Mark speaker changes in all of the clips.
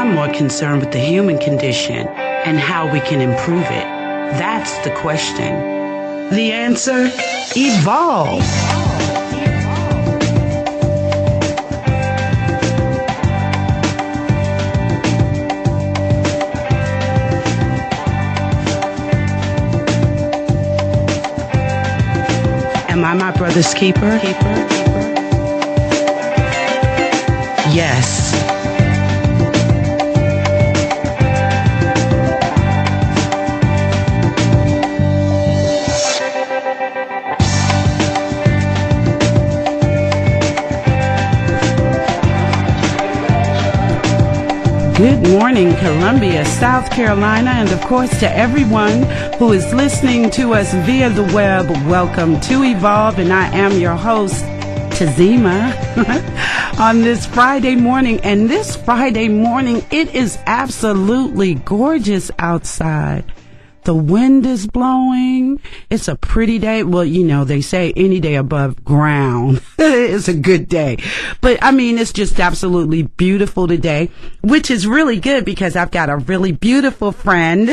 Speaker 1: I'm more concerned with the human condition and how we can improve it. That's the question. The answer? Evolve. Am I my brother's keeper? Yes. Good morning, Columbia, South Carolina, and of course to everyone who is listening to us via the web. Welcome to Evolve, and I am your host, Tazima, on this Friday morning. And this Friday morning, it is absolutely gorgeous outside. The wind is blowing. It's a pretty day. Well, you know, they say any day above ground is a good day. But, I mean, it's just absolutely beautiful today, which is really good because I've got a really beautiful friend.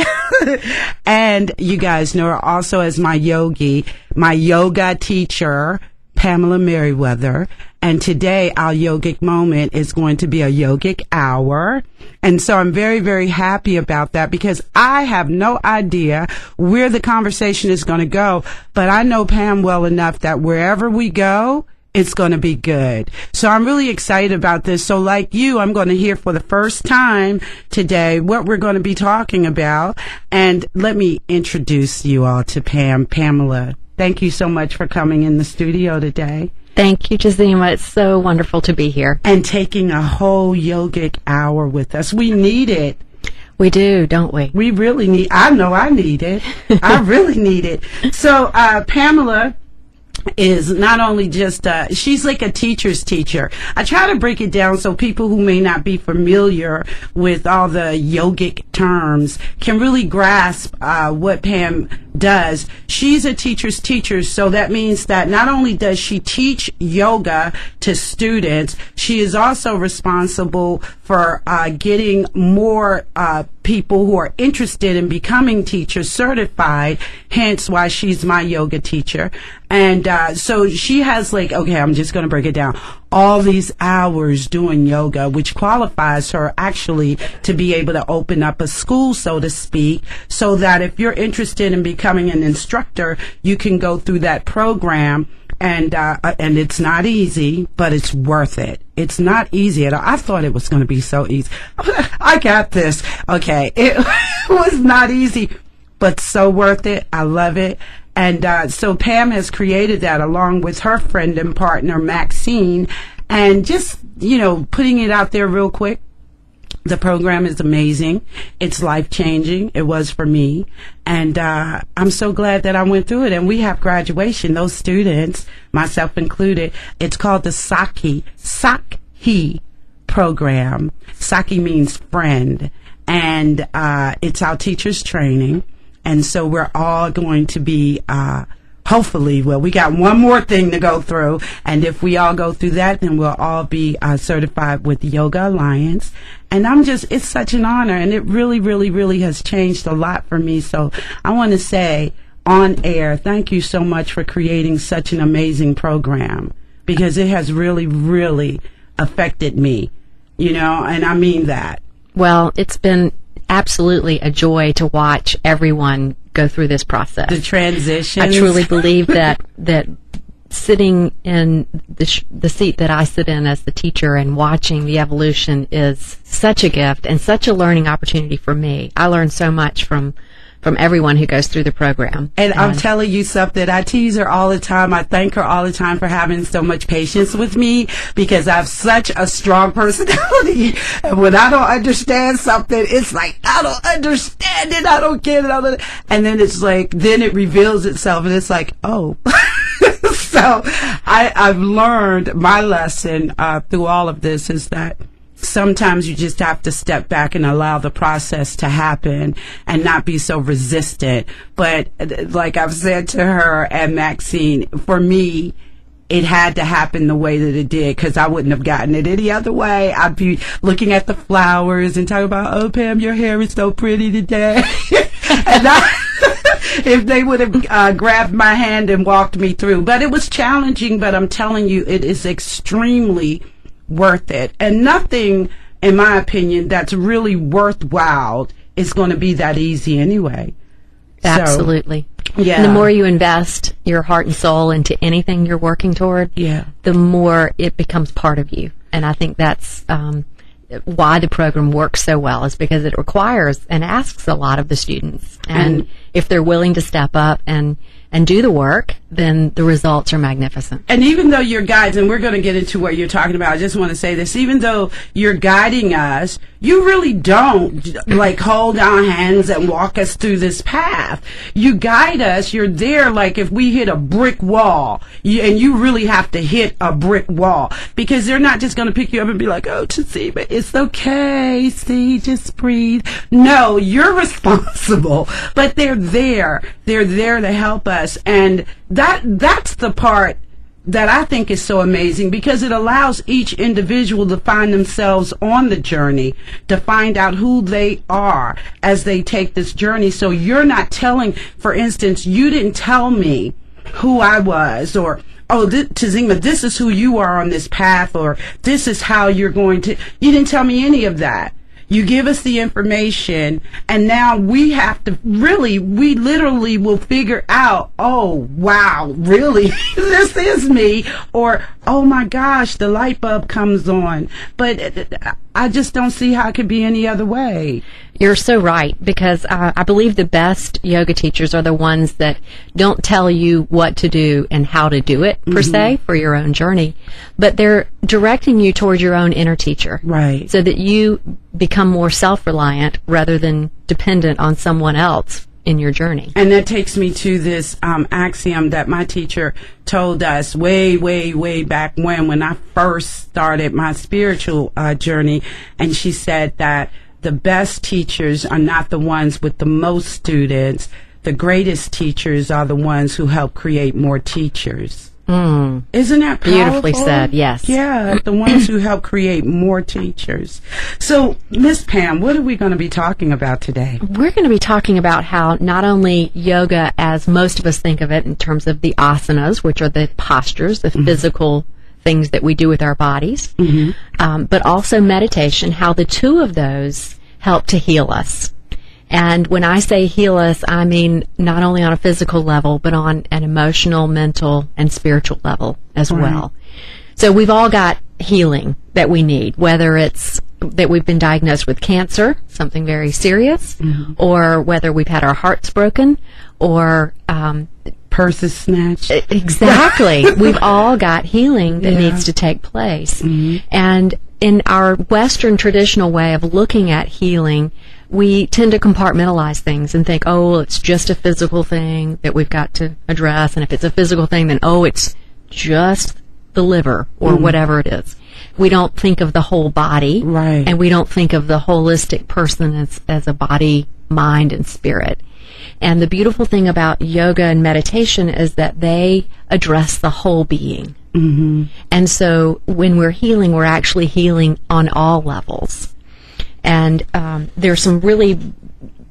Speaker 1: And you guys know her also as my yoga teacher, Pamela Meriwether. And today our yogic moment is going to be a yogic hour. And so I'm very, very happy about that because I have no idea where the conversation is going to go. But I know Pam well enough that wherever we go, it's going to be good. So I'm really excited about this. So like you, I'm going to hear for the first time today what we're going to be talking about. And let me introduce you all to Pamela. Thank you so much for coming in the studio today.
Speaker 2: Thank you, Jazima. It's so wonderful to be here.
Speaker 1: And taking a whole yogic hour with us. We need it.
Speaker 2: We do, don't we?
Speaker 1: We really need, I know I need it. I really need it. So, Pamela is not only just, she's like a teacher's teacher. I try to break it down so people who may not be familiar with all the yogic terms can really grasp what Pam does. She's a teacher's teacher, so that means that not only does she teach yoga to students, she is also responsible for getting more people who are interested in becoming teachers certified, hence why she's my yoga teacher. And so she has I'm just going to break it down, all these hours doing yoga, which qualifies her actually to be able to open up a school, so to speak, so that if you're interested in becoming an instructor, you can go through that program. And it's not easy, but it's worth it. It's not easy at all. I thought it was going to be so easy. I got this. Okay. It was not easy, but so worth it. I love it. And so Pam has created that along with her friend and partner, Maxine. And just, putting it out there real quick. The program is amazing. It's life-changing. It was for me. And I'm so glad that I went through it. And we have graduation. Those students, myself included, it's called the Sakhi program. Sakhi means friend. And it's our teacher's training. And so we're all going to be hopefully, we got one more thing to go through, and if we all go through that, then we'll all be certified with the Yoga Alliance. And it's such an honor, and it really, really, really has changed a lot for me. So I want to say on air, thank you so much for creating such an amazing program, because it has really, really affected me, and I mean that.
Speaker 2: Well, it's been absolutely a joy to watch everyone go through this process.
Speaker 1: The transition.
Speaker 2: I truly believe that sitting in the seat that I sit in as the teacher and watching the evolution is such a gift and such a learning opportunity for me. I learn so much from everyone who goes through the program.
Speaker 1: And I'm telling you something, I tease her all the time. I thank her all the time for having so much patience with me, because I have such a strong personality. And when I don't understand something, it's like, I don't understand it, I don't get it. And then it's like, then it reveals itself, and it's like, oh. So I've learned my lesson through all of this is that sometimes you just have to step back and allow the process to happen and not be so resistant. But like I've said to her and Maxine, for me, it had to happen the way that it did, because I wouldn't have gotten it any other way. I'd be looking at the flowers and talking about, oh, Pam, your hair is so pretty today. And if they would have grabbed my hand and walked me through. But it was challenging, but I'm telling you, it is extremely worth it. And nothing, in my opinion, that's really worthwhile is going to be that easy anyway.
Speaker 2: Absolutely.
Speaker 1: So, yeah.
Speaker 2: And the more you invest your heart and soul into anything you're working toward,
Speaker 1: yeah,
Speaker 2: the more it becomes part of you. And I think that's why the program works so well, is because it requires and asks a lot of the students. And if they're willing to step up and do the work, then the results are magnificent.
Speaker 1: And even though you're guides, and we're going to get into what you're talking about, I just want to say this, even though you're guiding us, you really don't like hold our hands and walk us through this path. You guide us. You're there like if we hit a brick wall, and you really have to hit a brick wall, because they're not just going to pick you up and be like, oh, Tazima, it's okay, see, just breathe. No, you're responsible, but they're there. They're there to help us. And that's the part that I think is so amazing, because it allows each individual to find themselves on the journey, to find out who they are as they take this journey. So you're not telling, for instance, you didn't tell me who I was, or, oh, Tazima, this is who you are on this path, or this is how you're going to, you didn't tell me any of that. You give us the information, and now we have to we literally will figure out, oh, wow, really? This is me. Or, oh my gosh, the light bulb comes on. But I just don't see how it could be any other way.
Speaker 2: You're so right, because I believe the best yoga teachers are the ones that don't tell you what to do and how to do it, per se, for your own journey, but they're directing you towards your own inner teacher.
Speaker 1: Right.
Speaker 2: So that you become more self-reliant rather than dependent on someone else in your journey.
Speaker 1: And that takes me to this axiom that my teacher told us way, way, way back when I first started my spiritual journey. And she said that the best teachers are not the ones with the most students. The greatest teachers are the ones who help create more teachers. Isn't that powerful?
Speaker 2: Beautifully said, yes.
Speaker 1: Yeah, the ones who help create more teachers. So, Miss Pam, what are we going to be talking about today?
Speaker 2: We're going to be talking about how not only yoga, as most of us think of it in terms of the asanas, which are the postures, the physical things that we do with our bodies, but also meditation, how the two of those help to heal us. And when I say heal us, I mean not only on a physical level, but on an emotional, mental, and spiritual level as well. So we've all got healing that we need, whether it's that we've been diagnosed with cancer, something very serious, or whether we've had our hearts broken, or
Speaker 1: purses snatched.
Speaker 2: Exactly. We've all got healing that needs to take place. And in our Western traditional way of looking at healing, we tend to compartmentalize things and think, oh, well, it's just a physical thing that we've got to address. And if it's a physical thing, then, oh, it's just the liver or whatever it is. We don't think of the whole body.
Speaker 1: Right.
Speaker 2: And we don't think of the holistic person as a body, mind, and spirit. And the beautiful thing about yoga and meditation is that they address the whole being. And so when we're healing, we're actually healing on all levels. And there's some really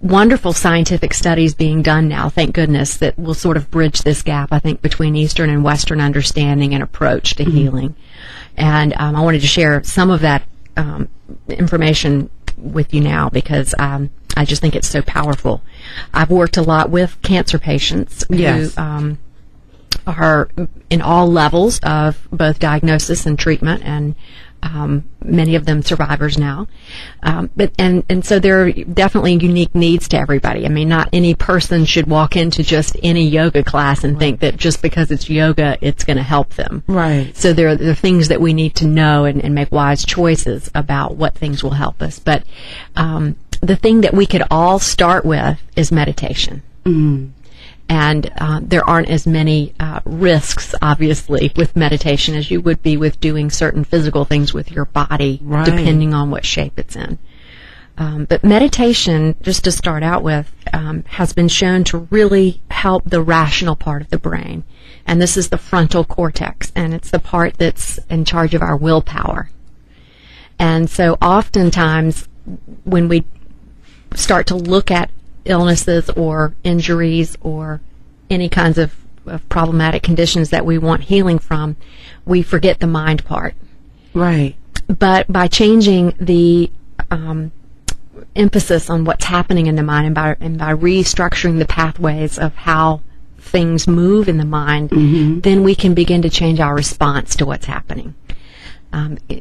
Speaker 2: wonderful scientific studies being done now, thank goodness, that will sort of bridge this gap, I think, between Eastern and Western understanding and approach to healing. And I wanted to share some of that information with you now, because I just think it's so powerful. I've worked a lot with cancer patients who are in all levels of both diagnosis and treatment, and many of them survivors now. And so there are definitely unique needs to everybody. I mean, not any person should walk into just any yoga class and think that just because it's yoga, it's going to help them.
Speaker 1: Right.
Speaker 2: So there are things that we need to know and make wise choices about what things will help us. But the thing that we could all start with is meditation. And there aren't as many risks, obviously, with meditation as you would be with doing certain physical things with your body, depending on what shape it's in. But meditation, just to start out with, has been shown to really help the rational part of the brain. And this is the frontal cortex, and it's the part that's in charge of our willpower. And so oftentimes when we start to look at illnesses or injuries or any kinds of problematic conditions that we want healing from, we forget the mind part.
Speaker 1: Right.
Speaker 2: But by changing the emphasis on what's happening in the mind and by restructuring the pathways of how things move in the mind, then we can begin to change our response to what's happening.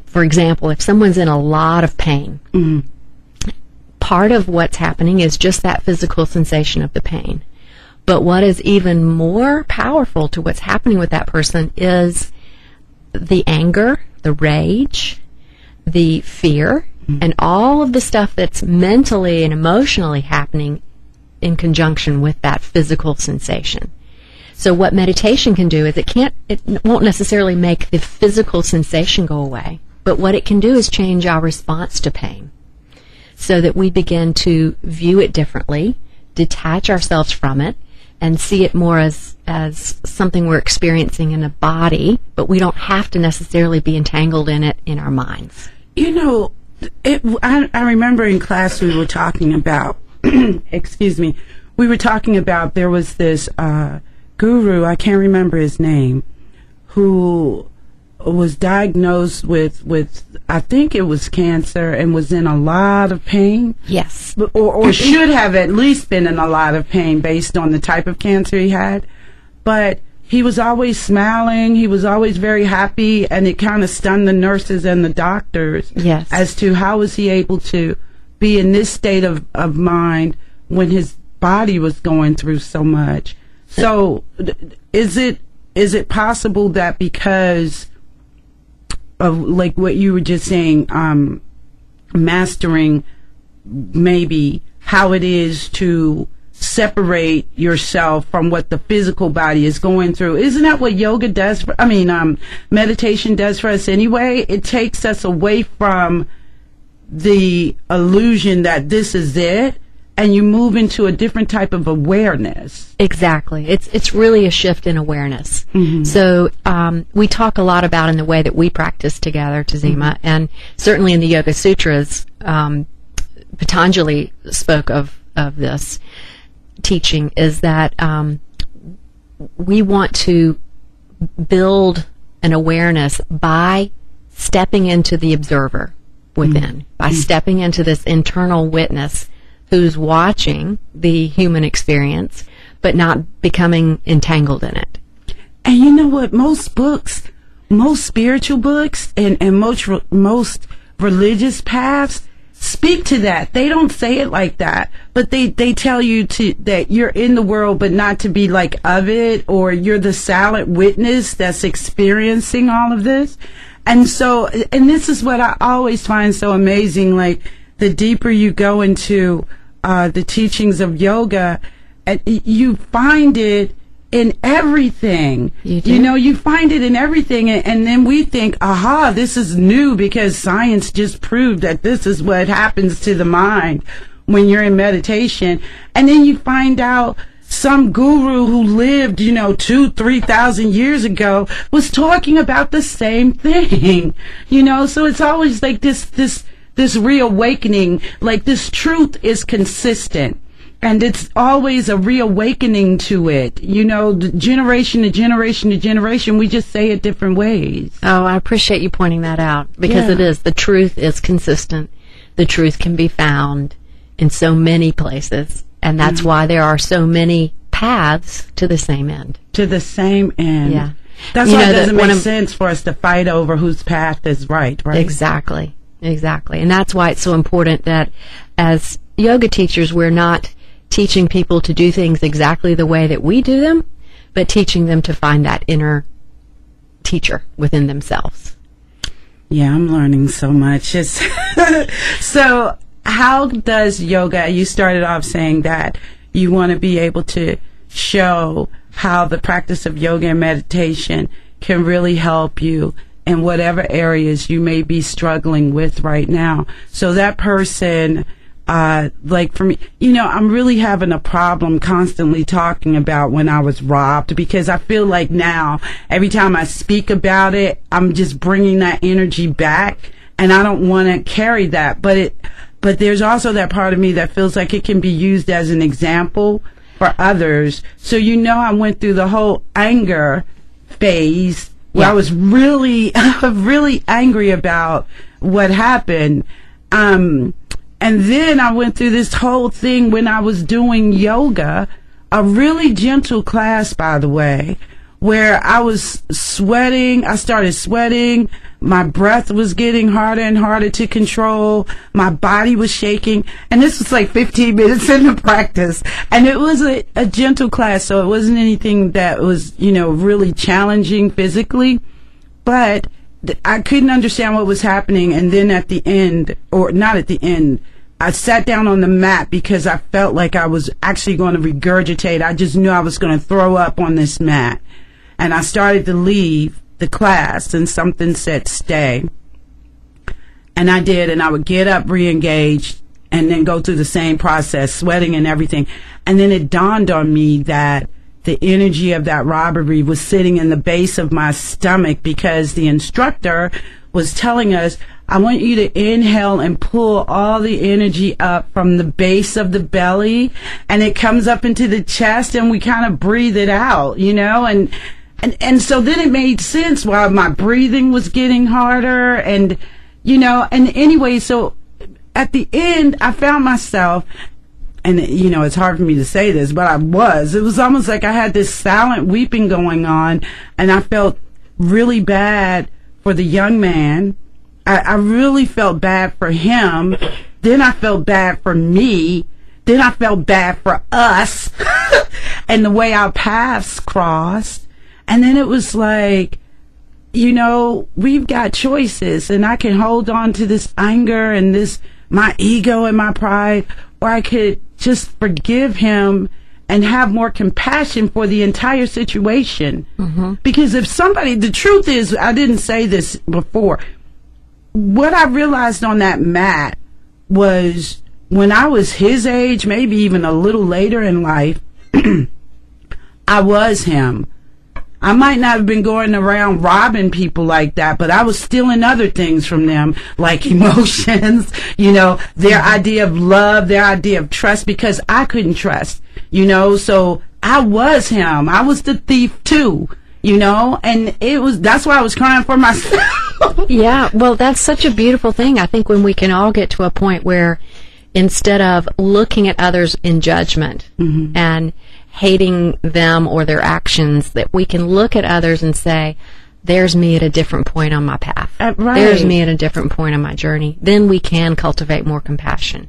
Speaker 2: For example, if someone's in a lot of pain, part of what's happening is just that physical sensation of the pain. But what is even more powerful to what's happening with that person is the anger, the rage, the fear, and all of the stuff that's mentally and emotionally happening in conjunction with that physical sensation. So what meditation can do is it won't necessarily make the physical sensation go away, but what it can do is change our response to pain so that we begin to view it differently, detach ourselves from it, and see it more as something we're experiencing in the body, but we don't have to necessarily be entangled in it in our minds.
Speaker 1: You know, I remember in class we were talking about, excuse me, we were talking about there was this guru, I can't remember his name, who was diagnosed with I think it was cancer and was in a lot of pain.
Speaker 2: Yes.
Speaker 1: Or should have at least been in a lot of pain based on the type of cancer he had. But he was always smiling. He was always very happy, and it kind of stunned the nurses and the doctors as to how was he able to be in this state of mind when his body was going through so much. So is it possible that because of like what you were just saying, mastering maybe how it is to separate yourself from what the physical body is going through? Isn't that what yoga does? Meditation does for us anyway. It takes us away from the illusion that this is it, and you move into a different type of awareness.
Speaker 2: Exactly. It's really a shift in awareness. So we talk a lot about in the way that we practice together, Tazima, and certainly in the Yoga Sutras, Patanjali spoke of this teaching, is that we want to build an awareness by stepping into the observer within, by stepping into this internal witness who's watching the human experience, but not becoming entangled in it.
Speaker 1: And you know what? Most books, most spiritual books, and most religious paths speak to that. They don't say it like that, but they tell you that you're in the world, but not to be like of it, or you're the silent witness that's experiencing all of this. And so, and this is what I always find so amazing, like the deeper you go into the teachings of yoga, you find it in everything. You know, you find it in everything, and then we think, aha, this is new because science just proved that this is what happens to the mind when you're in meditation. And then you find out some guru who lived, 2,000-3,000 years ago was talking about the same thing. So it's always like this reawakening, like this truth is consistent. And it's always a reawakening to it. Generation to generation to generation, we just say it different ways.
Speaker 2: Oh, I appreciate you pointing that out, because it is. The truth is consistent. The truth can be found in so many places, and that's why there are so many paths to the same end. To the same end. Yeah.
Speaker 1: That's why it doesn't make sense for us to fight over whose path is right?
Speaker 2: Exactly. And that's why it's so important that as yoga teachers, we're not teaching people to do things exactly the way that we do them, but teaching them to find that inner teacher within themselves.
Speaker 1: Yeah, I'm learning so much. So how does yoga, you started off saying that you want to be able to show how the practice of yoga and meditation can really help you in whatever areas you may be struggling with right now. So that person like for me, I'm really having a problem constantly talking about when I was robbed, because I feel like now every time I speak about it, I'm just bringing that energy back, and I don't want to carry that. But there's also that part of me that feels like it can be used as an example for others. So, I went through the whole anger phase where I was really, really angry about what happened. And then I went through this whole thing when I was doing yoga, a really gentle class, by the way, where I was sweating. I started sweating. My breath was getting harder and harder to control. My body was shaking. And this was like 15 minutes into practice. And it was a gentle class, so it wasn't anything that was, really challenging physically. But I couldn't understand what was happening. And then at the end, or not at the end, I sat down on the mat because I felt like I was actually going to regurgitate. I just knew I was going to throw up on this mat. And I started to leave the class, and something said stay. And I did, and I would get up, re-engage, and then go through the same process, sweating and everything. And then it dawned on me that the energy of that robbery was sitting in the base of my stomach, because the instructor was telling us, I want you to inhale and pull all the energy up from the base of the belly, and it comes up into the chest, and we kind of breathe it out, and so then it made sense why my breathing was getting harder, and anyway, so at the end I found myself, and it's hard for me to say this, but it was almost like I had this silent weeping going on, and I felt really bad for the young man. I really felt bad for him. Then I felt bad for me. Then I felt bad for us and the way our paths crossed. And then it was like, we've got choices, and I can hold on to this anger and my ego and my pride, or I could just forgive him and have more compassion for the entire situation. Mm-hmm. Because the truth is, I didn't say this before, what I realized on that mat was when I was his age, maybe even a little later in life, I was him. I might not have been going around robbing people like that, but I was stealing other things from them, like emotions, their idea of love, their idea of trust, because I couldn't trust, so I was him. I was the thief too, and that's why I was crying for myself.
Speaker 2: Yeah, well, that's such a beautiful thing. I think when we can all get to a point where instead of looking at others in judgment mm-hmm. and hating them or their actions, that we can look at others and say, there's me at a different point on my path.
Speaker 1: Right.
Speaker 2: There's me at a different point on my journey. Then we can cultivate more compassion.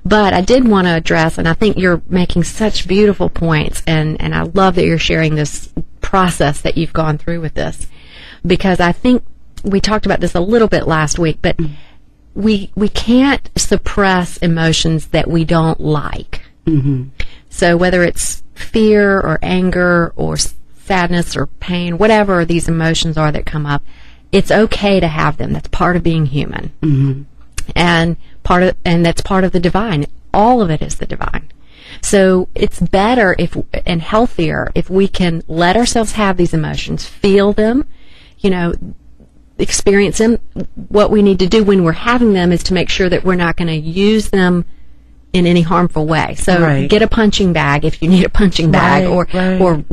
Speaker 2: But I did want to address, and I think you're making such beautiful points, and I love that you're sharing this process that you've gone through with this, because I think we talked about this a little bit last week, but we can't suppress emotions that we don't like. Mm-hmm. So whether it's fear or anger or sadness or pain, whatever these emotions are that come up, it's okay to have them. That's part of being human. Mm-hmm. And that's part of the divine. All of it is the divine. So it's better and healthier if we can let ourselves have these emotions, feel them, experience them. What we need to do when we're having them is to make sure that we're not going to use them in any harmful way. So get a punching bag if you need a punching bag, or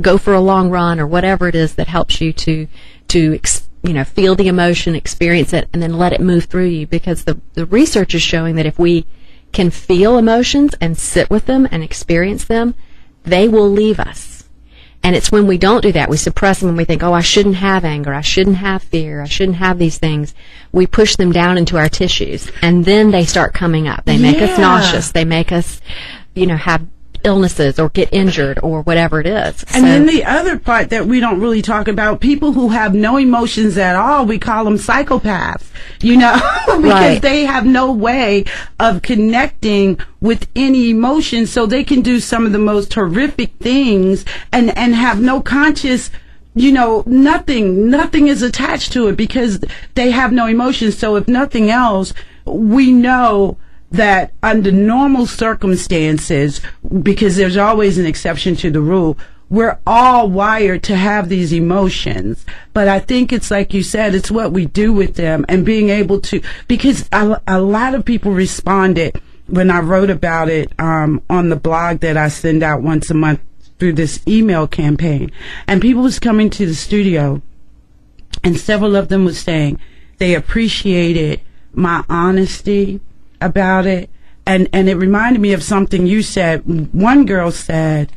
Speaker 2: go for a long run, or whatever it is that helps you to feel the emotion, experience it, and then let it move through you. Because the research is showing that if we can feel emotions and sit with them and experience them, they will leave us. And it's when we don't do that, we suppress them and we think, oh, I shouldn't have anger, I shouldn't have fear, I shouldn't have these things. We push them down into our tissues, and then they start coming up. They make us nauseous. They make us, have illnesses or get injured or whatever it is.
Speaker 1: And then the other part that we don't really talk about, people who have no emotions at all, we call them psychopaths, because they have no way of connecting with any emotion, so they can do some of the most horrific things and have no conscious, nothing is attached to it because they have no emotions. So if nothing else, we know that under normal circumstances, because there's always an exception to the rule, we're all wired to have these emotions. But I think it's like you said, it's what we do with them, and being able to, because a lot of people responded when I wrote about it on the blog that I send out once a month through this email campaign. And people was coming to the studio, and several of them was saying they appreciated my honesty about it. And it reminded me of something you said. One girl said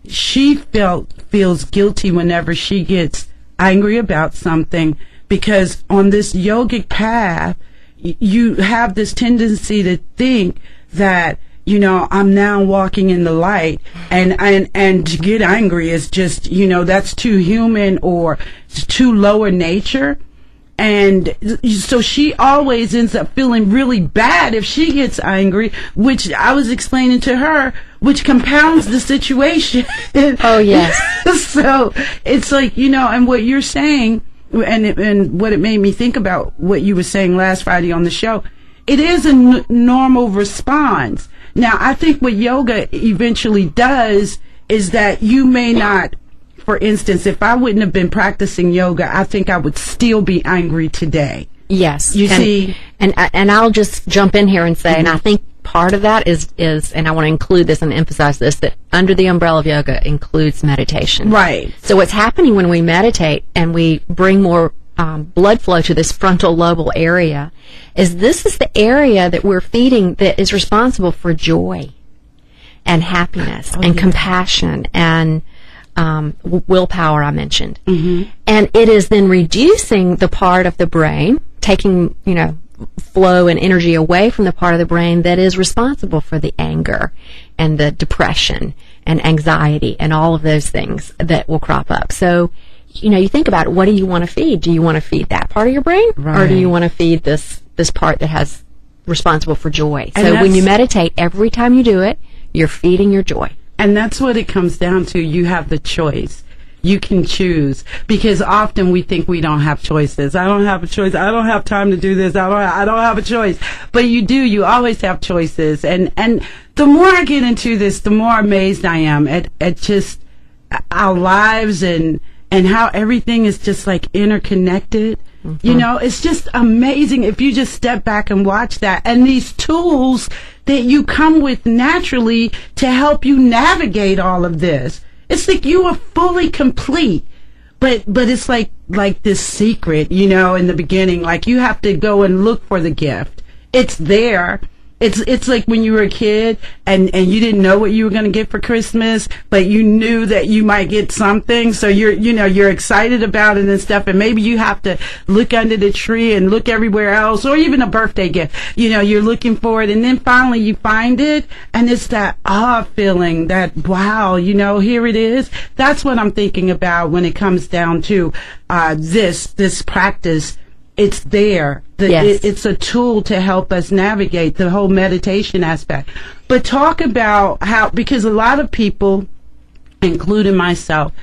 Speaker 1: she feels guilty whenever she gets angry about something, because on this yogic path, you have this tendency to think that, you know, I'm now walking in the light, and to get angry is just, you know, that's too human or too lower nature. And so she always ends up feeling really bad if she gets angry, which I was explaining to her, which compounds the situation.
Speaker 2: Oh, yes.
Speaker 1: So it's like, you know, and what you're saying, and what it made me think about what you were saying last Friday on the show, it is a normal response. Now, I think what yoga eventually does is that you may not, for instance, if I wouldn't have been practicing yoga, I think I would still be angry today.
Speaker 2: Yes.
Speaker 1: You see?
Speaker 2: And I'll just jump in here and say, and I think part of that is, and I want to include this and emphasize this, that under the umbrella of yoga includes meditation.
Speaker 1: Right.
Speaker 2: So what's happening when we meditate and we bring more blood flow to this frontal lobal area is this is the area that we're feeding that is responsible for joy and happiness and compassion and willpower I mentioned. Mm-hmm. And it is then reducing the part of the brain, taking, you know, flow and energy away from the part of the brain that is responsible for the anger and the depression and anxiety and all of those things that will crop up. So, you know, you think about it, what do you want to feed? Do you want to feed that part of your brain? Right. Or do you want to feed this part that has responsible for joy? And so when you meditate, every time you do it, you're feeding your joy.
Speaker 1: And that's what it comes down to. You have the choice. You can choose, because often we think we don't have choices. I don't have a choice. I don't have time to do this. I don't have a choice. But you do. You always have choices. And the more I get into this, the more amazed I am at just our lives and how everything is just like interconnected. Mm-hmm. You know, it's just amazing if you just step back and watch that. And these tools that you come with naturally to help you navigate all of this. It's like you are fully complete, but it's like this secret, you know, in the beginning, like you have to go and look for the gift. It's there. It's like when you were a kid and you didn't know what you were going to get for Christmas, but you knew that you might get something. So you're excited about it and stuff. And maybe you have to look under the tree and look everywhere else, or even a birthday gift. You know, you're looking for it, and then finally you find it, and it's that awe feeling that, wow, you know, here it is. That's what I'm thinking about when it comes down to this practice. It's there.
Speaker 2: Yes.
Speaker 1: It's a tool to help us navigate the whole meditation aspect. But talk about how, because a lot of people, including myself,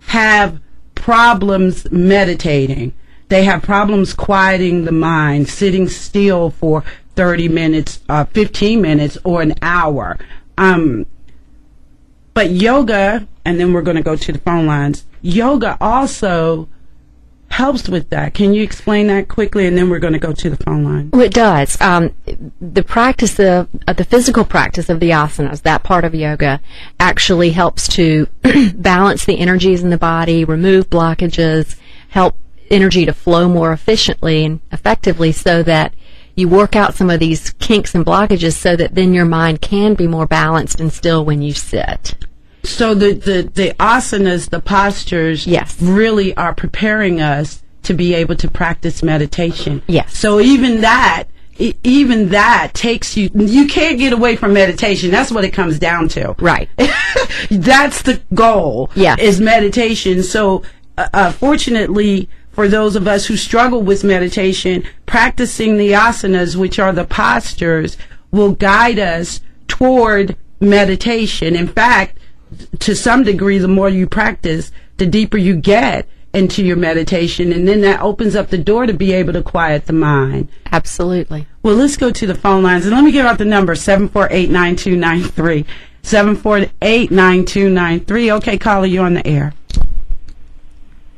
Speaker 1: have problems meditating. They have problems quieting the mind, sitting still for 30 minutes, 15 minutes, or an hour. But yoga, and then we're going to go to the phone lines, yoga also helps with that. Can you explain that quickly, and then we're going to go to the phone line?
Speaker 2: Well, it does. The practice of the physical practice of the asanas, that part of yoga, actually helps to balance the energies in the body, remove blockages, help energy to flow more efficiently and effectively, so that you work out some of these kinks and blockages, so that then your mind can be more balanced and still when you sit.
Speaker 1: So the asanas, the postures,
Speaker 2: yes,
Speaker 1: really are preparing us to be able to practice meditation.
Speaker 2: Yes.
Speaker 1: So even that takes you can't get away from meditation. That's what it comes down to.
Speaker 2: Right.
Speaker 1: That's the goal.
Speaker 2: Yeah.
Speaker 1: Is meditation. So fortunately for those of us who struggle with meditation, practicing the asanas, which are the postures, will guide us toward meditation. In fact, to some degree, the more you practice, the deeper you get into your meditation, and then that opens up the door to be able to quiet the mind.
Speaker 2: Absolutely.
Speaker 1: Well, let's go to the phone lines, and let me give out the number, 748-9293. 748-9293. Okay, caller, you're on the air.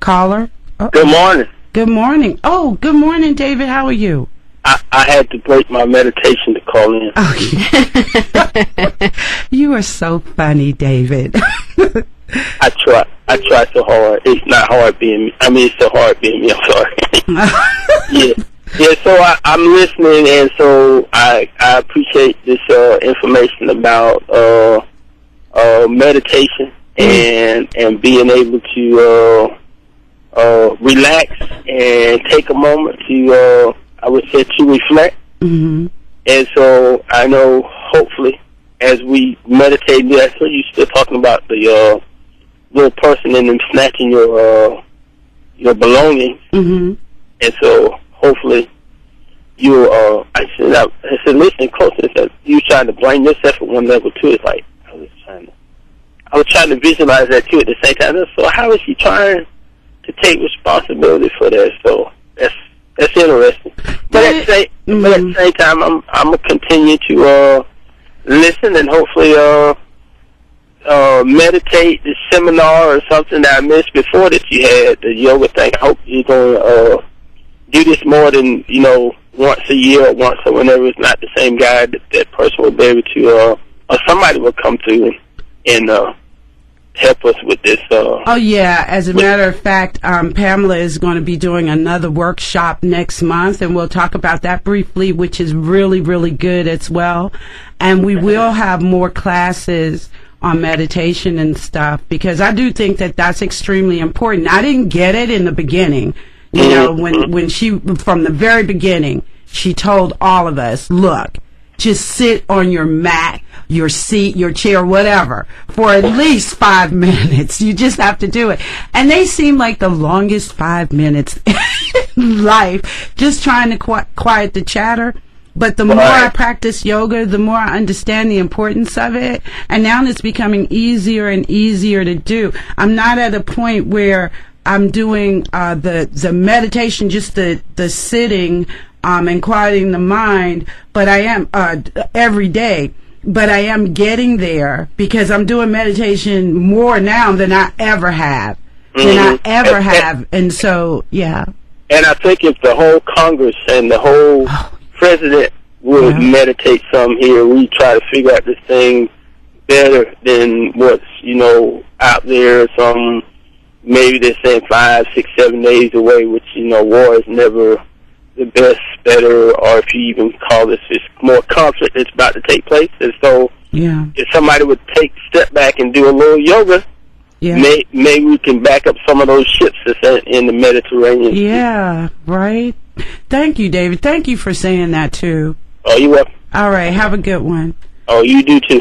Speaker 1: Caller? Oh.
Speaker 3: Good morning.
Speaker 1: Good morning. Oh, good morning, David. How are you?
Speaker 3: I had to break my meditation to call in.
Speaker 1: Okay. You are so funny, David.
Speaker 3: I try so hard. It's not hard being me. I mean, it's so hard being me. I'm sorry. Yeah. So I'm listening, and so I appreciate this information about meditation and being able to relax and take a moment to I would say to reflect. Mm-hmm. And so I know, hopefully, as we meditate, I heard you still talking about the little person and them snatching your belongings. Mm-hmm. And so hopefully you I said listen closely. I said you trying to bring yourself at one level too. It's like I was trying to visualize that too at the same time. So how is she trying to take responsibility for that? So that's interesting. But at the same time, I'm gonna continue to listen and hopefully meditate the seminar or something that I missed before that you had, the yoga thing. I hope you're gonna do this more than once a year or once or whenever. It's not the same guy that person will be able to or somebody will come through and help us with this.
Speaker 1: Oh, yeah. As a matter of fact, Pamela is going to be doing another workshop next month, and we'll talk about that briefly, which is really, really good as well. And we will have more classes on meditation and stuff, because I do think that that's extremely important. I didn't get it in the beginning. When she, from the very beginning, she told all of us, look, just sit on your mat, your seat, your chair, whatever, for at least 5 minutes. You just have to do it. And they seem like the longest 5 minutes in life, just trying to quiet the chatter. But the more I practice yoga, the more I understand the importance of it. And now it's becoming easier and easier to do. I'm not at a point where I'm doing the meditation, just the sitting and quieting the mind, but I am every day. But I am getting there because I'm doing meditation more now than I ever have. And so, yeah.
Speaker 3: And I think if the whole Congress and the whole president would meditate some here, we try to figure out this thing better than what's, out there. Some, maybe they're saying 5, 6, 7 days away, which, war is never the best, better, or if you even call this just more conflict that's about to take place. And so if somebody would step back and do a little yoga, maybe we can back up some of those ships that's in the Mediterranean.
Speaker 1: Yeah, right. Thank you, David. Thank you for saying that, too.
Speaker 3: Oh, you're welcome.
Speaker 1: All right, have a good one.
Speaker 3: Oh, you do, too.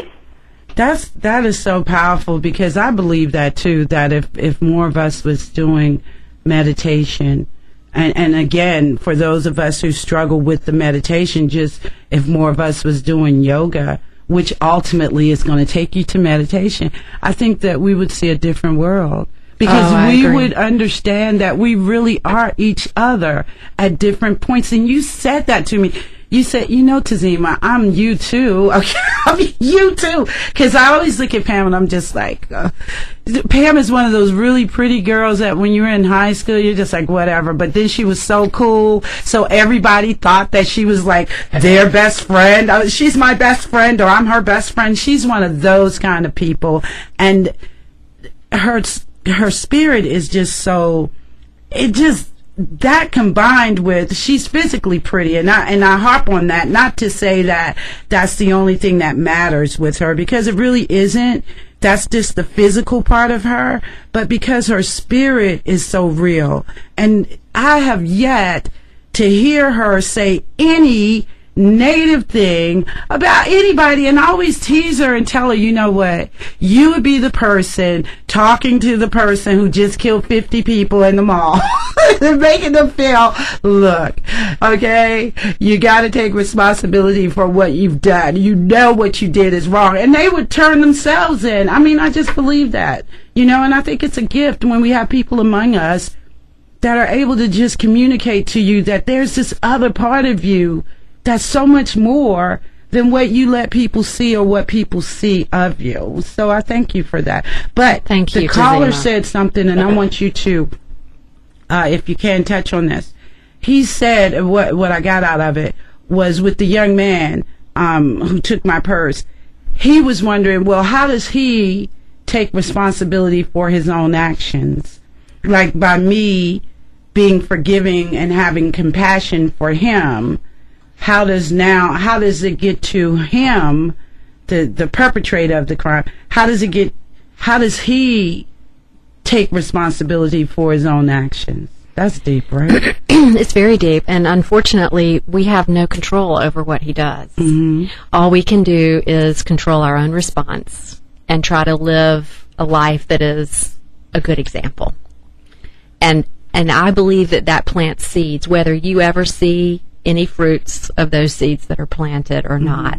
Speaker 1: That is so powerful, because I believe that, too, that if more of us was doing meditation, and again, for those of us who struggle with the meditation, just if more of us was doing yoga, which ultimately is going to take you to meditation, I think that we would see a different world. Because we would understand that we really are each other at different points. And you said that to me. You said, Tazima, I'm you too. Okay, I'm you too. Because I always look at Pam and I'm just like, Pam is one of those really pretty girls that when you were in high school, you're just like, whatever. But then she was so cool. So everybody thought that she was like their best friend. She's my best friend, or I'm her best friend. She's one of those kind of people. And her spirit is just so, that combined with, she's physically pretty, and I harp on that, not to say that that's the only thing that matters with her, because it really isn't. That's just the physical part of her, but because her spirit is so real. And I have yet to hear her say any negative thing about anybody, and I always tease her and tell her, you know what, you would be the person talking to the person who just killed 50 people in the mall and making them feel, look, okay, you got to take responsibility for what you've done. You know what you did is wrong, and they would turn themselves in. I mean, I just believe that, and I think it's a gift when we have people among us that are able to just communicate to you that there's this other part of you that's so much more than what you let people see or what people see of you. So I thank you for that. But
Speaker 2: thank you,
Speaker 1: the caller
Speaker 2: Tazima.
Speaker 1: said something, and I want you to, if you can, touch on this. He said what I got out of it was with the young man who took my purse. He was wondering, well, how does he take responsibility for his own actions? Like by me being forgiving and having compassion for him, how does it get to him, the perpetrator of the crime? How does he take responsibility for his own actions? That's deep, right?
Speaker 2: It's very deep, and unfortunately, we have no control over what he does.
Speaker 1: Mm-hmm.
Speaker 2: All we can do is control our own response and try to live a life that is a good example. And I believe that plants seeds, whether you ever see any fruits of those seeds that are planted or not.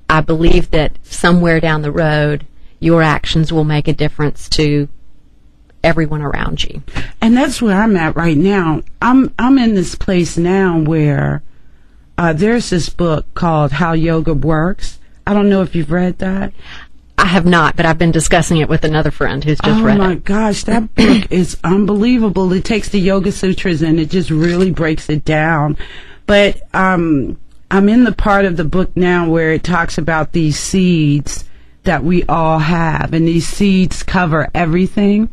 Speaker 2: I believe that somewhere down the road, your actions will make a difference to everyone around you.
Speaker 1: And that's where I'm at right now. I'm in this place now where there's this book called How Yoga Works. I don't know if you've read that.
Speaker 2: I have not, but I've been discussing it with another friend who's just read it.
Speaker 1: Oh my gosh, that book is unbelievable. It takes the Yoga Sutras and it just really breaks it down. But I'm in the part of the book now where it talks about these seeds that we all have, and these seeds cover everything.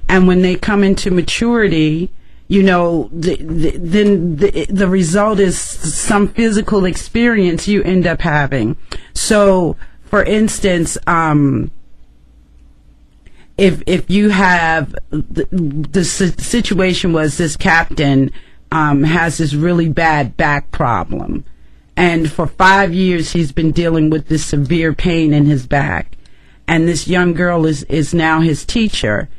Speaker 1: And when they come into maturity, then the result is some physical experience you end up having. So, for instance, if you have the situation was this captain has this really bad back problem, and for 5 years he's been dealing with this severe pain in his back, and this young girl is now his teacher.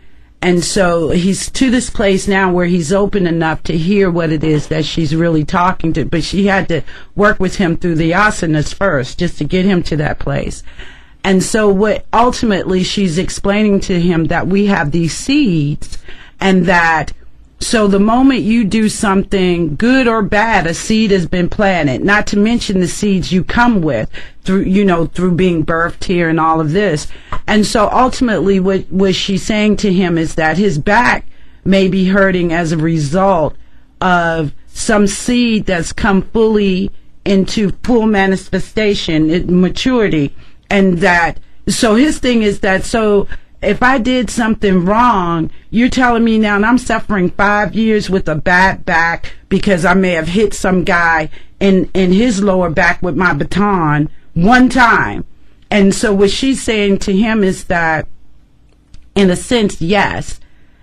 Speaker 1: And so he's to this place now where he's open enough to hear what it is that she's really talking to. But she had to work with him through the asanas first just to get him to that place. And so what ultimately she's explaining to him that we have these seeds, and that so the moment you do something good or bad, a seed has been planted, not to mention the seeds you come with through being birthed here and all of this. And so ultimately what she's saying to him is that his back may be hurting as a result of some seed that's come fully into full manifestation, maturity. And that, so his thing is that, so if I did something wrong, you're telling me now, and I'm suffering 5 years with a bad back because I may have hit some guy in his lower back with my baton one time. And so what she's saying to him is that, in a sense, yes.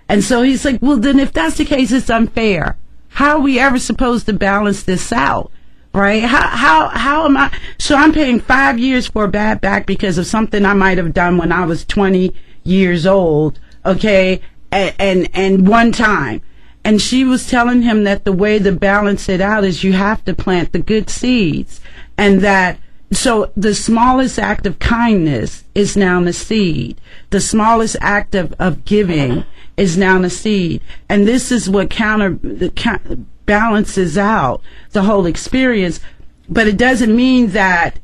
Speaker 1: And so he's like, well, then if that's the case, it's unfair. How are we ever supposed to balance this out? Right? How am I? So I'm paying 5 years for a bad back because of something I might have done when I was 20 years old, okay, and one time. And she was telling him that the way to balance it out is you have to plant the good seeds. And that, so the smallest act of kindness is now the seed. The smallest act of giving is now the seed. And this is what balances out the whole experience. But it doesn't mean that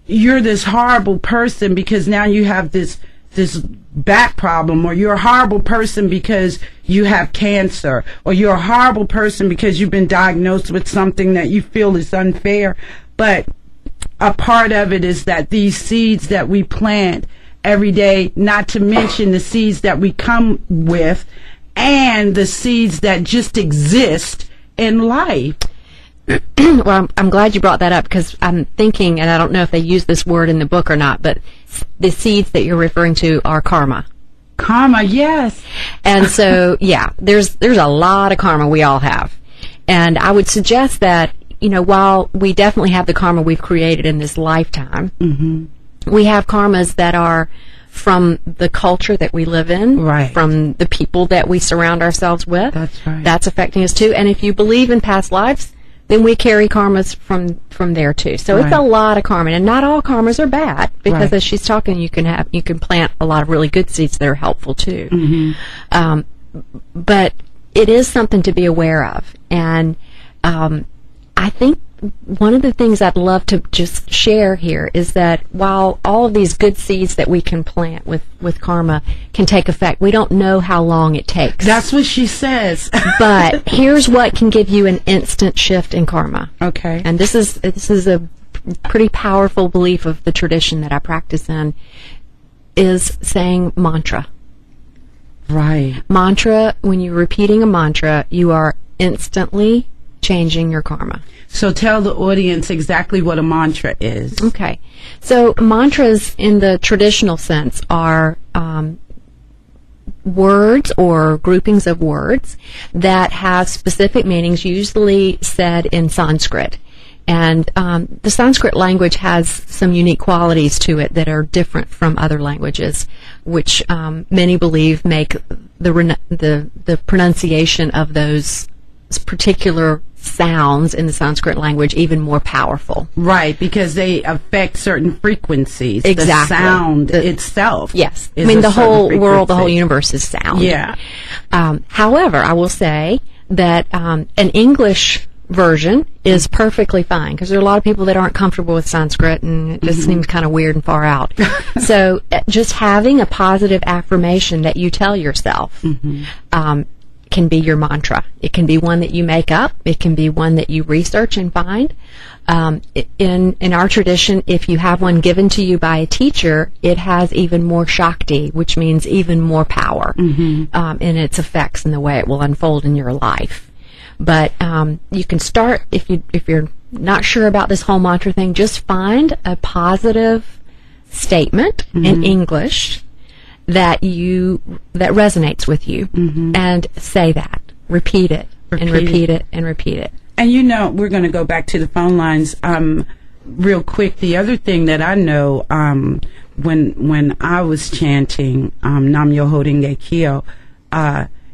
Speaker 1: you're this horrible person because now you have this back problem, or you're a horrible person because you have cancer, or you're a horrible person because you've been diagnosed with something that you feel is unfair. But a part of it is that these seeds that we plant every day, not to mention the seeds that we come with, and the seeds that just exist in life.
Speaker 2: Well, I'm glad you brought that up, because I'm thinking, and I don't know if they use this word in the book or not, but the seeds that you're referring to are karma.
Speaker 1: Karma, yes.
Speaker 2: And so, yeah, there's a lot of karma we all have. And I would suggest that, while we definitely have the karma we've created in this lifetime, we have karmas that are from the culture that we live in,
Speaker 1: right,
Speaker 2: from the people that we surround ourselves with.
Speaker 1: That's right.
Speaker 2: That's affecting us too. And if you believe in past lives, then we carry karmas from there too. So It's a lot of karma, and not all karmas are bad, because as she's talking, you can plant a lot of really good seeds that are helpful too. but it is something to be aware of. And I think one of the things I'd love to just share here is that while all of these good seeds that we can plant with karma can take effect, we don't know how long it takes.
Speaker 1: That's what she says.
Speaker 2: But here's what can give you an instant shift in karma.
Speaker 1: Okay.
Speaker 2: And this is a pretty powerful belief of the tradition that I practice in, is saying mantra.
Speaker 1: Right.
Speaker 2: Mantra, when you're repeating a mantra, you are instantly changing your karma.
Speaker 1: So tell the audience exactly what a mantra is.
Speaker 2: Okay. So mantras in the traditional sense are words or groupings of words that have specific meanings, usually said in Sanskrit. And the Sanskrit language has some unique qualities to it that are different from other languages, which many believe make the pronunciation of those particular sounds in the Sanskrit language even more powerful.
Speaker 1: Right, because they affect certain frequencies.
Speaker 2: Exactly.
Speaker 1: The sound itself.
Speaker 2: Yes. I
Speaker 1: is
Speaker 2: mean,
Speaker 1: a
Speaker 2: the
Speaker 1: certain
Speaker 2: whole world, the whole
Speaker 1: frequency.
Speaker 2: universe is sound.
Speaker 1: Yeah.
Speaker 2: However, I will say that an English version is perfectly fine, because there are a lot of people that aren't comfortable with Sanskrit, and it just seems kind of weird and far out. So just having a positive affirmation that you tell yourself can be your mantra. It can be one that you make up. It can be one that you research and find. In our tradition, if you have one given to you by a teacher, it has even more Shakti, which means even more power in its effects and the way it will unfold in your life. But you can start, if you're not sure about this whole mantra thing, just find a positive statement in English that resonates with you, and say that. Repeat it, and repeat it, and repeat it.
Speaker 1: And we're going to go back to the phone lines real quick. The other thing that I know, when I was chanting Nam Myoho Renge Kyo,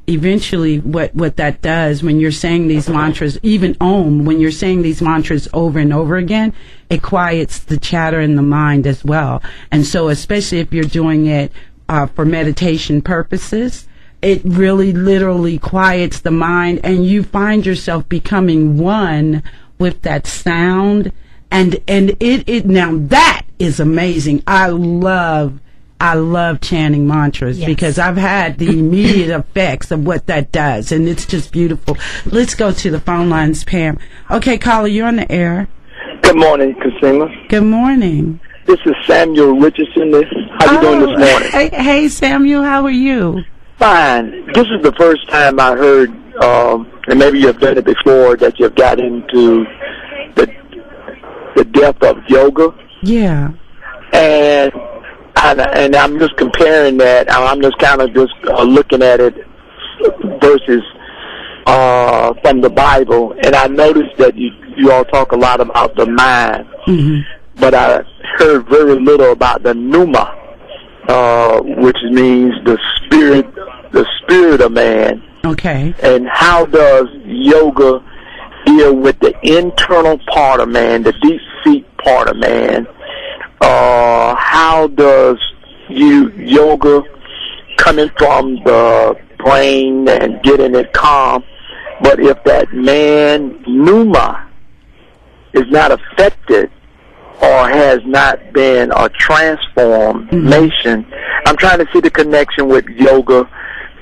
Speaker 1: eventually what that does when you're saying these mantras, even Om, when you're saying these mantras over and over again, it quiets the chatter in the mind as well. And so especially if you're doing it for meditation purposes, it really literally quiets the mind, and you find yourself becoming one with that sound, and it now that is amazing. I love chanting mantras,
Speaker 2: yes,
Speaker 1: because I've had the immediate effects of what that does, and it's just beautiful. Let's go to the phone lines, Pam. Okay, caller, you're on the air.
Speaker 3: Good morning, Casima.
Speaker 1: Good morning.
Speaker 3: This is Samuel Richardson. How you doing this morning?
Speaker 1: Hey, Samuel, how are you?
Speaker 3: Fine. This is the first time I heard, and maybe you've done it before, that you've got into the depth of yoga.
Speaker 1: Yeah.
Speaker 3: And I'm just comparing that. I'm just kind of looking at it versus from the Bible, and I noticed that you all talk a lot about the mind, but I heard very little about the pneuma, which means the spirit of man.
Speaker 1: Okay.
Speaker 3: And how does yoga deal with the internal part of man, the deep seat part of man? How does yoga coming from the brain and getting it calm, but if that man pneuma is not affected or has not been a transformation, I'm trying to see the connection with yoga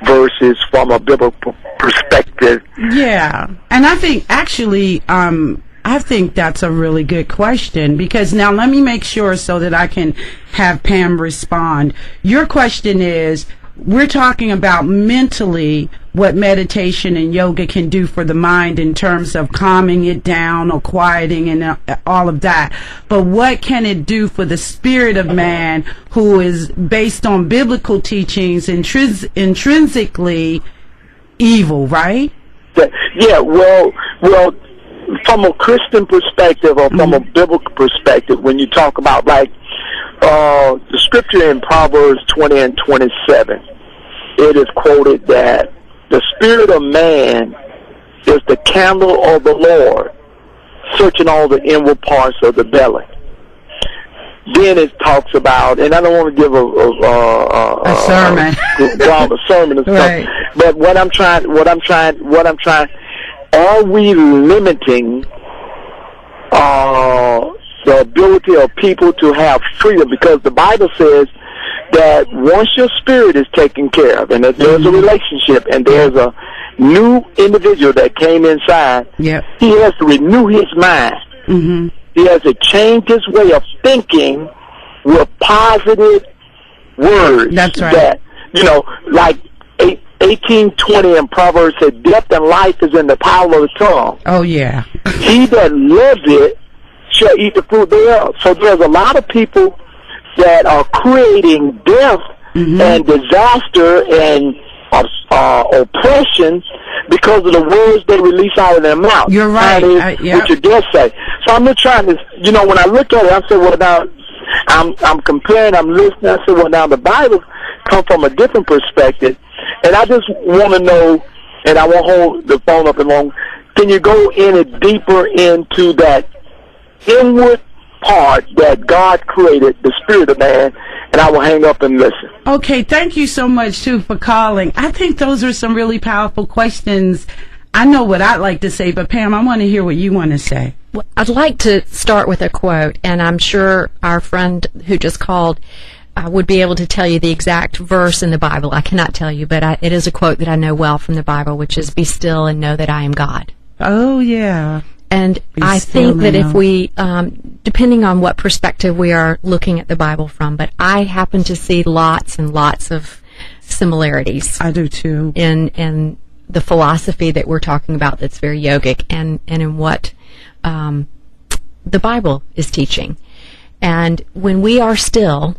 Speaker 3: versus from a biblical perspective.
Speaker 1: Yeah, and I think actually, I think that's a really good question, because now let me make sure so that I can have Pam respond. Your question is, we're talking about mentally what meditation and yoga can do for the mind in terms of calming it down or quieting and all of that. But what can it do for the spirit of man, who is based on biblical teachings, intrinsically evil, right?
Speaker 3: Yeah, well, from a Christian perspective or from a biblical perspective, when you talk about the scripture in Proverbs 20 and 27, it is quoted that the spirit of man is the candle of the Lord, searching all the inward parts of the belly. then it talks about, and I don't want to give
Speaker 1: a sermon,
Speaker 3: a sermon and stuff.
Speaker 1: Right.
Speaker 3: But what I'm trying, are we limiting the ability of people to have freedom? Because the Bible says that once your spirit is taken care of, and that there's a relationship, and there's a new individual that came inside,
Speaker 1: yep,
Speaker 3: he has to renew his mind.
Speaker 1: Mm-hmm.
Speaker 3: He has to change his way of thinking with positive words.
Speaker 1: That's right.
Speaker 3: That, like 18:20 in Proverbs said, death and life is in the power of the tongue.
Speaker 1: Oh, yeah.
Speaker 3: He that loves it shall eat the fruit thereof. So there's a lot of people that are creating death and disaster and oppression because of the words they release out of their mouth.
Speaker 1: You're right.
Speaker 3: What your death say. So I'm just trying to, when I look at it, I say, well, now, I'm comparing, I'm listening, I say, well, now the Bible come from a different perspective, and I just want to know, and I won't hold the phone up and long, can you go any deeper into that inward part that God created, the spirit of man, and I will hang up and listen.
Speaker 1: Okay, thank you so much, too, for calling. I think those are some really powerful questions. I know what I'd like to say, but Pam, I want to hear what you want to say.
Speaker 2: Well, I'd like to start with a quote, and I'm sure our friend who just called would be able to tell you the exact verse in the Bible. I cannot tell you, but it is a quote that I know well from the Bible, which is, "Be still and know that I am God."
Speaker 1: Oh, yeah.
Speaker 2: And I think that if we, depending on what perspective we are looking at the Bible from, but I happen to see lots and lots of similarities.
Speaker 1: I do too.
Speaker 2: In the philosophy that we're talking about that's very yogic, and in what the Bible is teaching. And when we are still,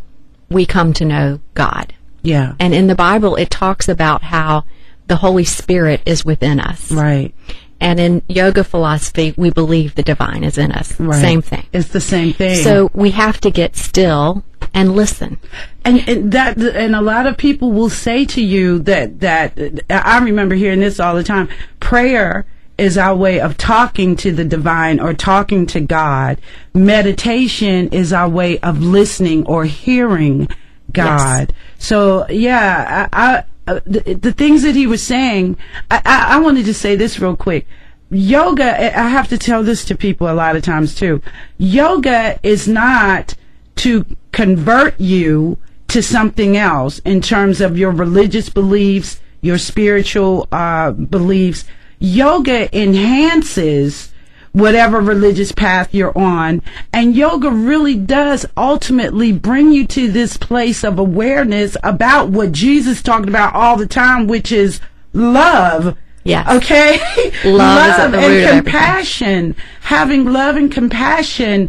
Speaker 2: we come to know God.
Speaker 1: Yeah.
Speaker 2: And in the Bible, it talks about how the Holy Spirit is within us.
Speaker 1: Right.
Speaker 2: And in yoga philosophy, we believe the divine is in us.
Speaker 1: Right.
Speaker 2: Same thing.
Speaker 1: It's the same thing.
Speaker 2: So we have to get still and listen.
Speaker 1: And a lot of people will say to you that I remember hearing this all the time. Prayer is our way of talking to the divine or talking to God. Meditation is our way of listening or hearing God. Yes. So yeah, the things that he was saying, I wanted to say this real quick. Yoga, I have to tell this to people a lot of times too. Yoga is not to convert you to something else in terms of your religious beliefs, your spiritual beliefs. Yoga enhances whatever religious path you're on, and yoga really does ultimately bring you to this place of awareness about what Jesus talked about all the time, which is love.
Speaker 2: Yes.
Speaker 1: Okay?
Speaker 2: Love is at the root
Speaker 1: and compassion. Having love and compassion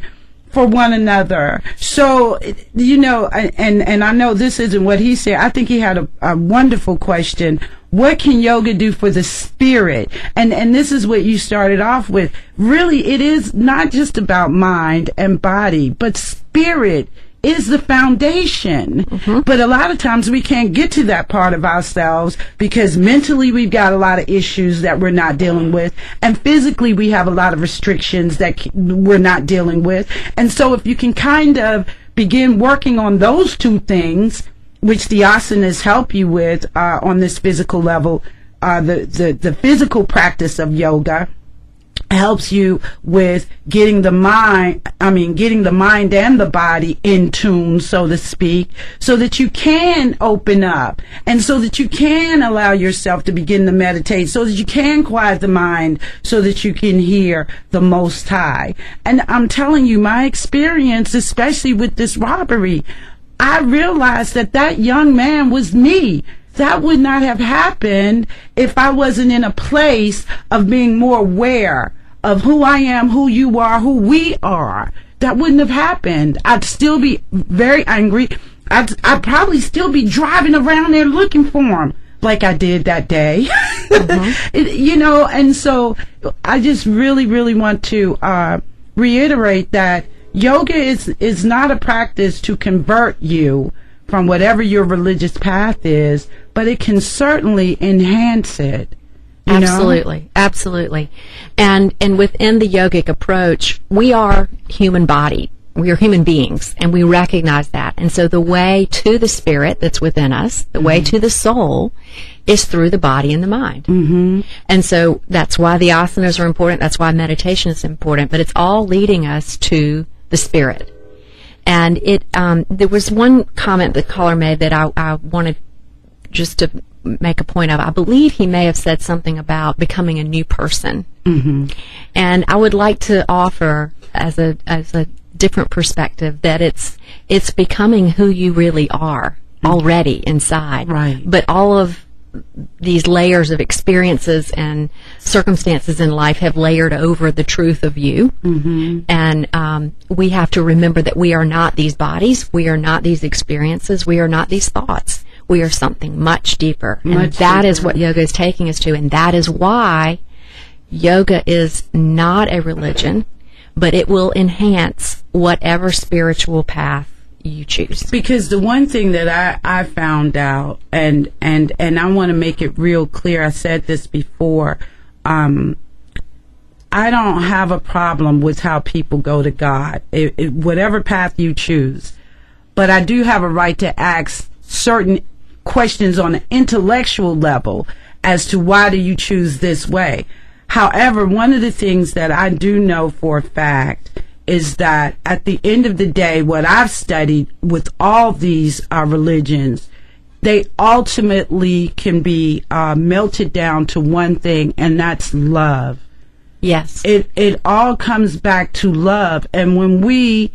Speaker 1: for one another. So, and I know this isn't what he said. I think he had a wonderful question. What can yoga do for the spirit? And this is what you started off with. Really, it is not just about mind and body, but spirit is the foundation. Mm-hmm. But a lot of times we can't get to that part of ourselves because mentally we've got a lot of issues that we're not dealing with, and physically we have a lot of restrictions that we're not dealing with. And so if you can kind of begin working on those two things, which the asanas help you with on this physical level, the physical practice of yoga helps you with getting the mind and the body in tune, so to speak, so that you can open up and so that you can allow yourself to begin to meditate, so that you can quiet the mind, so that you can hear the Most High. And I'm telling you, my experience, especially with this robbery, I realized that young man was me. That would not have happened if I wasn't in a place of being more aware of who I am, who you are, who we are. That wouldn't have happened. I'd still be very angry. I'd probably still be driving around there looking for him like I did that day. Mm-hmm. And so I just really, really want to reiterate that yoga is not a practice to convert you from whatever your religious path is, but it can certainly enhance it.
Speaker 2: Absolutely. And within the yogic approach, we are human body. we are human beings, and we recognize that. And so the way to the spirit that's within us, the way to the soul, is through the body and the mind. Mm-hmm. And so that's why the asanas are important. That's why meditation is important. But it's all leading us to the spirit. And there was one comment the caller made that I wanted just to make a point of. I believe he may have said something about becoming a new person. Mm-hmm. And I would like to offer as a different perspective that it's becoming who you really are already inside.
Speaker 1: Right.
Speaker 2: But all of these layers of experiences and circumstances in life have layered over the truth of you. Mm-hmm. And we have to remember that we are not these bodies, we are not these experiences, we are not these thoughts. We are something much deeper. And that is what yoga is taking us to. And that is why yoga is not a religion, but it will enhance whatever spiritual path you choose.
Speaker 1: Because the one thing that I found out, and I want to make it real clear, I said this before, I don't have a problem with how people go to God, whatever path you choose. But I do have a right to ask certain questions on an intellectual level as to why do you choose this way. However, one of the things that I do know for a fact is that at the end of the day, what I've studied with all these religions, they ultimately can be melted down to one thing, and that's love.
Speaker 2: Yes.
Speaker 1: It all comes back to love. And when we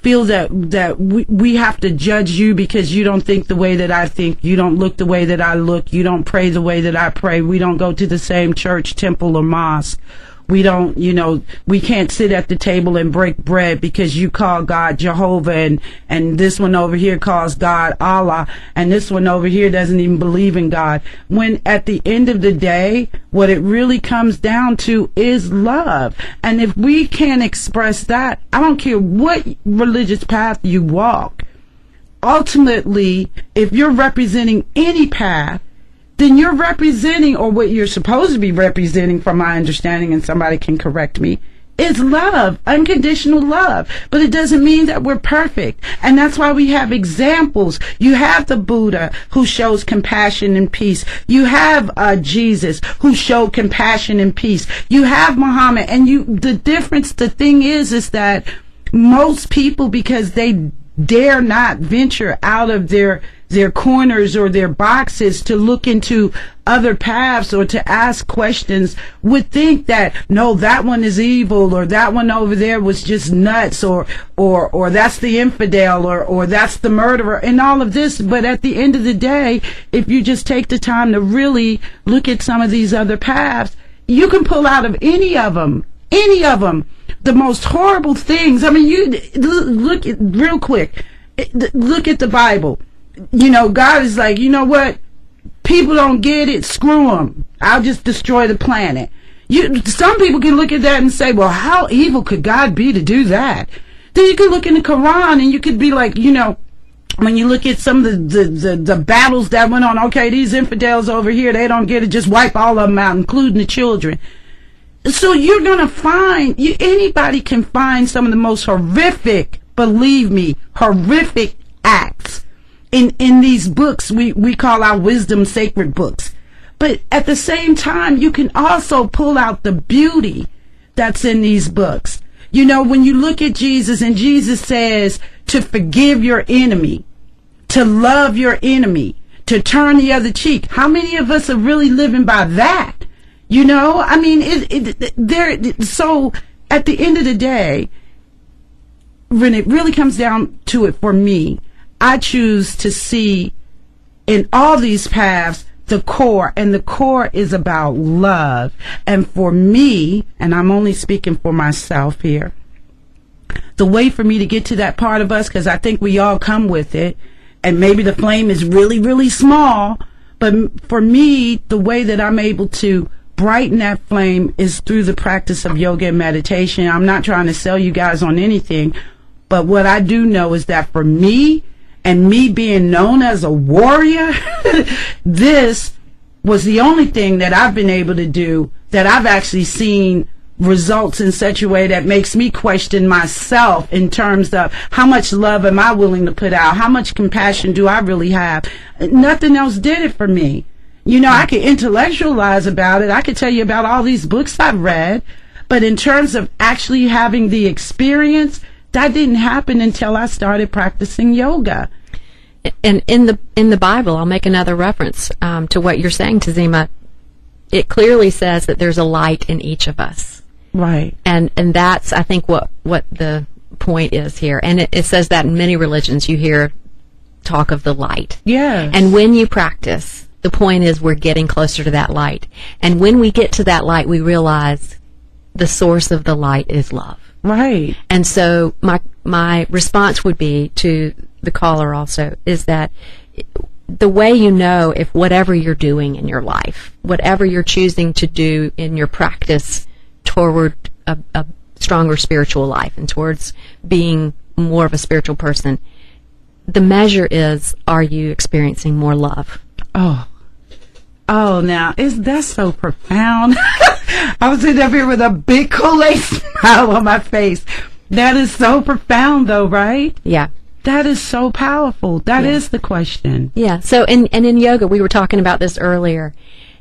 Speaker 1: feel that we have to judge you because you don't think the way that I think, you don't look the way that I look, you don't pray the way that I pray, we don't go to the same church, temple, or mosque, we don't, we can't sit at the table and break bread because you call God Jehovah, and this one over here calls God Allah, and this one over here doesn't even believe in God. When at the end of the day, what it really comes down to is love. And if we can't express that, I don't care what religious path you walk, ultimately, if you're representing any path, then you're representing, or what you're supposed to be representing, from my understanding, and somebody can correct me, is love, unconditional love. But it doesn't mean that we're perfect. And that's why we have examples. You have the Buddha, who shows compassion and peace. You have Jesus, who showed compassion and peace. You have Muhammad. And the thing is that most people, because they dare not venture out of their corners or their boxes to look into other paths or to ask questions, would think that, no, that one is evil, or that one over there was just nuts, or that's the infidel, or that's the murderer, and all of this. But at the end of the day, if you just take the time to really look at some of these other paths, you can pull out of any of them, the most horrible things. I mean, you look at, real quick, look at the Bible. God is like, you know what? People don't get it. Screw them. I'll just destroy the planet. Some people can look at that and say, well, how evil could God be to do that? Then you could look in the Quran and you could be like, when you look at some of the battles that went on, okay, these infidels over here, they don't get it. Just wipe all of them out, including the children. So you're going to find, anybody can find some of the most horrific, believe me, horrific acts in these books we call our wisdom sacred books. But at the same time, you can also pull out the beauty that's in these books. When you look at Jesus, and Jesus says to forgive your enemy, to love your enemy, to turn the other cheek. How many of us are really living by that? I mean, so at the end of the day, when it really comes down to it for me, I choose to see in all these paths the core, and the core is about love. And for me, and I'm only speaking for myself here, the way for me to get to that part of us, because I think we all come with it, and maybe the flame is really, really small, but for me, the way that I'm able to brighten that flame is through the practice of yoga and meditation. I'm not trying to sell you guys on anything, but what I do know is that for me, and me being known as a warrior, this was the only thing that I've been able to do that I've actually seen results in such a way that makes me question myself in terms of how much love am I willing to put out? How much compassion do I really have? Nothing else did it for me. You know, I could intellectualize about it. I could tell you about all these books I've read. But in terms of actually having the experience, that didn't happen until I started practicing yoga.
Speaker 2: And in the Bible, I'll make another reference to what you're saying, Tazima. It clearly says that there's a light in each of us.
Speaker 1: Right.
Speaker 2: And that's, I think, what the point is here. And it says that in many religions you hear talk of the light.
Speaker 1: Yeah.
Speaker 2: And when you practice, the point is we're getting closer to that light. And when we get to that light, we realize the source of the light is love.
Speaker 1: Right.
Speaker 2: And so my response would be to the caller also is that the way you know if whatever you're doing in your life, whatever you're choosing to do in your practice toward a stronger spiritual life and towards being more of a spiritual person, the measure is, are you experiencing more love?
Speaker 1: Oh, now, that's so profound. I was sitting up here with a big Kool-Aid smile on my face. That is so profound, though, right?
Speaker 2: Yeah.
Speaker 1: That is so powerful. That is the question.
Speaker 2: Yeah. So, in yoga, we were talking about this earlier.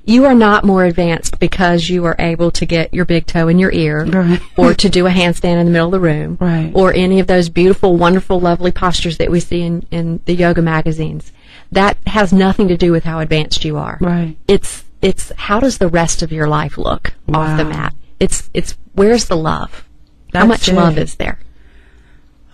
Speaker 2: You are not more advanced because you are able to get your big toe in your ear,
Speaker 1: right,
Speaker 2: or to do a handstand in the middle of the room,
Speaker 1: right,
Speaker 2: or any of those beautiful, wonderful, lovely postures that we see in the yoga magazines. That has nothing to do with how advanced you are.
Speaker 1: Right.
Speaker 2: It's how does the rest of your life look off the mat? It's where's the love? How much love is there?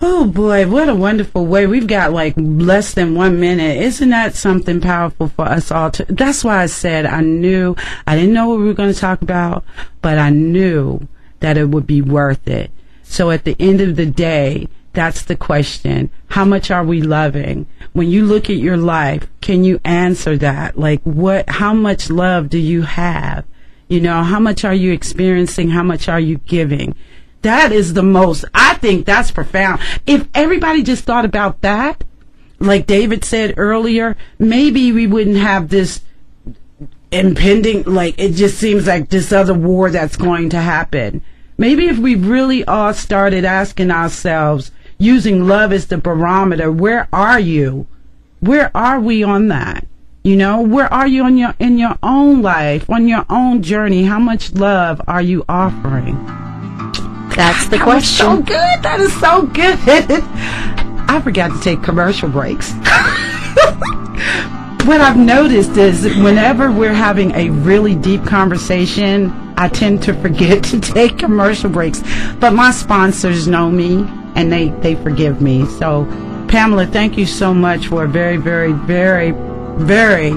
Speaker 1: Oh boy, what a wonderful way. We've got like less than 1 minute. Isn't that something powerful for us all to? That's why I said I didn't know what we were going to talk about, but I knew that it would be worth it. So at the end of the day, that's the question. How much are we loving? When you look at your life, can you answer that? Like how much love do you have? You know, how much are you experiencing? How much are you giving? That is I think that's profound. If everybody just thought about that, like David said earlier, maybe we wouldn't have this impending, like it just seems like this other war that's going to happen. Maybe if we really all started asking ourselves, using love as the barometer, where are you? Where are we on that? You know, where are you in your own life, on your own journey? How much love are you offering?
Speaker 2: That's the question.
Speaker 1: So good. That is so good. I forgot to take commercial breaks. What I've noticed is that whenever we're having a really deep conversation, I tend to forget to take commercial breaks. But my sponsors know me, and they forgive me. So, Pamela, thank you so much for a very, very, very, very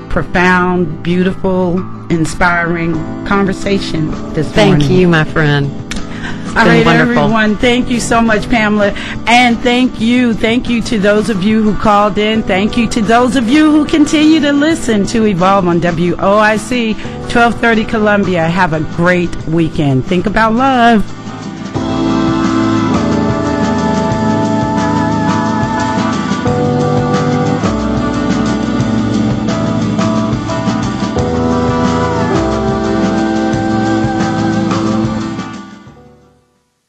Speaker 1: profound, beautiful, inspiring conversation this morning.
Speaker 2: Thank you, my friend.
Speaker 1: All right,
Speaker 2: wonderful.
Speaker 1: everyone. Thank you so much, Pamela. And thank you to those of you who called in. Thank you to those of you who continue to listen to Evolve on WOIC 1230 Columbia. Have a great weekend. Think about love.